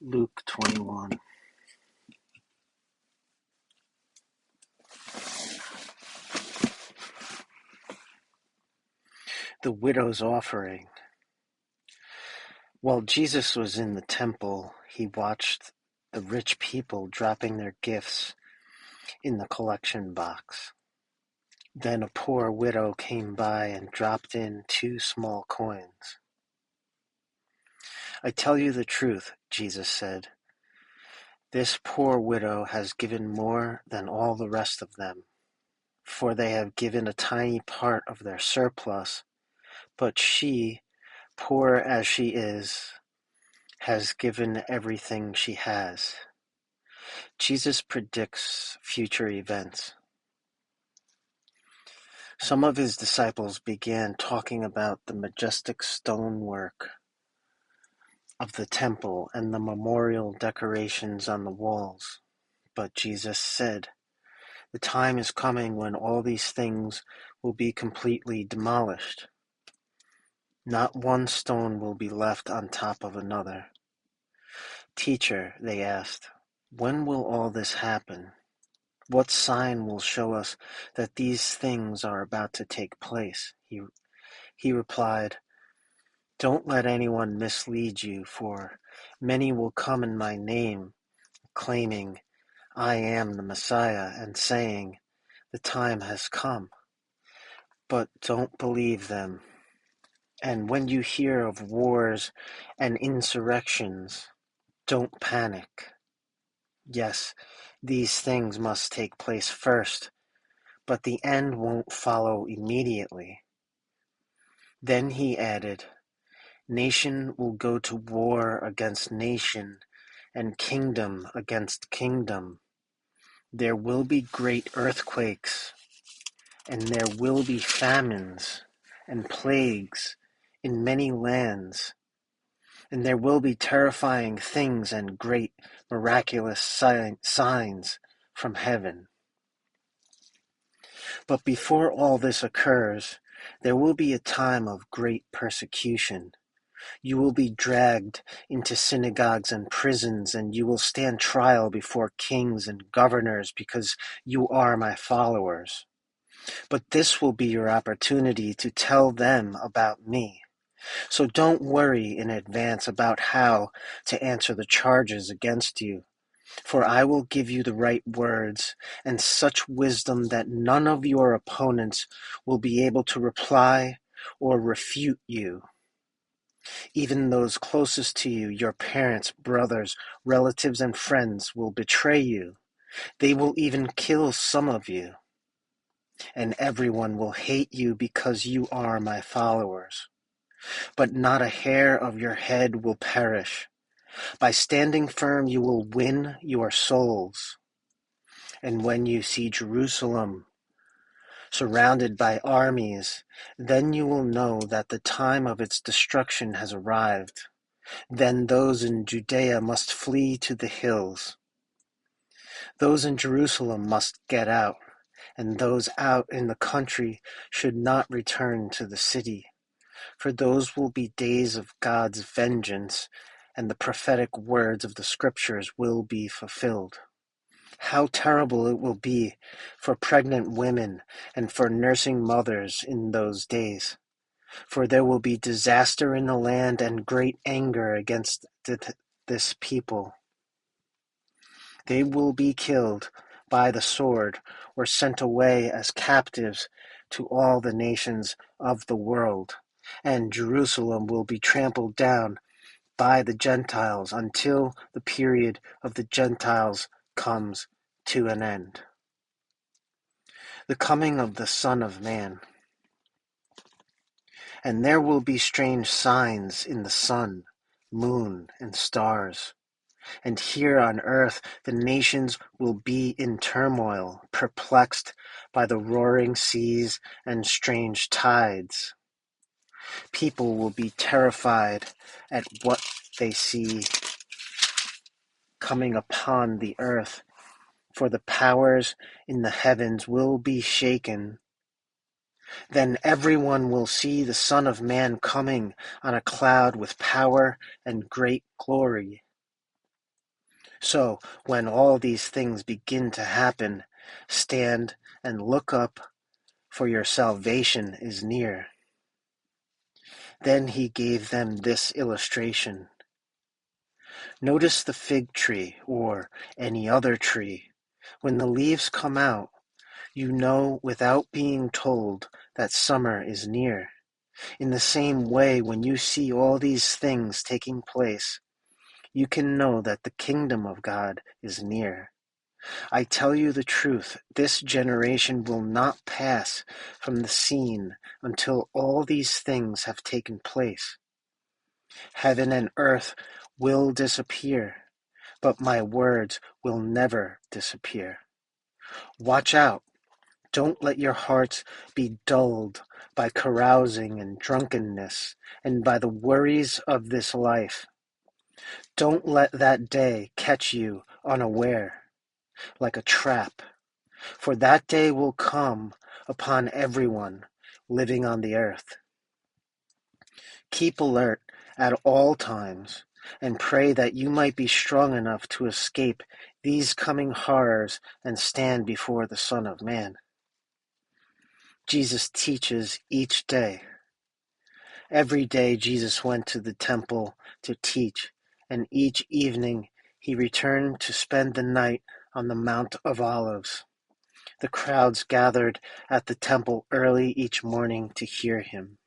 Luke 21. The widow's offering. While Jesus was in the temple, he watched the rich people dropping their gifts in the collection box. Then a poor widow came by and dropped in 2 small coins. "I tell you the truth," Jesus said, "this poor widow has given more than all the rest of them, for they have given a tiny part of their surplus, but she, poor as she is, has given everything she has." Jesus predicts future events. Some of his disciples began talking about the majestic stonework of the temple and the memorial decorations on the walls. But Jesus said, "The time is coming when all these things will be completely demolished. Not one stone will be left on top of another." "Teacher," they asked, "when will all this happen? What sign will show us that these things are about to take place?" He replied, "Don't let anyone mislead you, for many will come in my name, claiming, 'I am the Messiah,' and saying, 'The time has come.' But don't believe them. And when you hear of wars and insurrections, don't panic. Yes, these things must take place first, but the end won't follow immediately." Then he added, "Nation will go to war against nation, and kingdom against kingdom. There will be great earthquakes, and there will be famines and plagues in many lands, and there will be terrifying things and great miraculous signs from heaven. But before all this occurs, there will be a time of great persecution. You will be dragged into synagogues and prisons, and you will stand trial before kings and governors because you are my followers. But this will be your opportunity to tell them about me. So don't worry in advance about how to answer the charges against you, for I will give you the right words and such wisdom that none of your opponents will be able to reply or refute you. Even those closest to you, your parents, brothers, relatives, and friends, will betray you. They will even kill some of you. And everyone will hate you because you are my followers. But not a hair of your head will perish. By standing firm, you will win your souls. And when you see Jerusalem surrounded by armies, then you will know that the time of its destruction has arrived. Then those in Judea must flee to the hills. Those in Jerusalem must get out, and those out in the country should not return to the city. For those will be days of God's vengeance, and the prophetic words of the scriptures will be fulfilled. How terrible it will be for pregnant women and for nursing mothers in those days. For there will be disaster in the land and great anger against this people. They will be killed by the sword or sent away as captives to all the nations of the world, and Jerusalem will be trampled down by the Gentiles until the period of the Gentiles comes to an end. The coming of the Son of Man. And there will be strange signs in the sun, moon, and stars. And here on earth the nations will be in turmoil, perplexed by the roaring seas and strange tides. People will be terrified at what they see coming upon the earth, for the powers in the heavens will be shaken. Then everyone will see the Son of Man coming on a cloud with power and great glory. So when all these things begin to happen, stand and look up, for your salvation is near. Then he gave them this illustration. Notice the fig tree or any other tree. When the leaves come out, you know without being told that summer is near. In the same way, when you see all these things taking place, you can know that the kingdom of God is near. I tell you the truth, this generation will not pass from the scene until all these things have taken place. Heaven and earth will disappear, but my words will never disappear. Watch out. Don't let your hearts be dulled by carousing and drunkenness and by the worries of this life. Don't let that day catch you unaware like a trap, for that day will come upon everyone living on the earth. Keep alert at all times and pray that you might be strong enough to escape these coming horrors and stand before the Son of Man. Jesus teaches each day. Every day Jesus went to the temple to teach, and each evening he returned to spend the night on the Mount of Olives. The crowds gathered at the temple early each morning to hear him.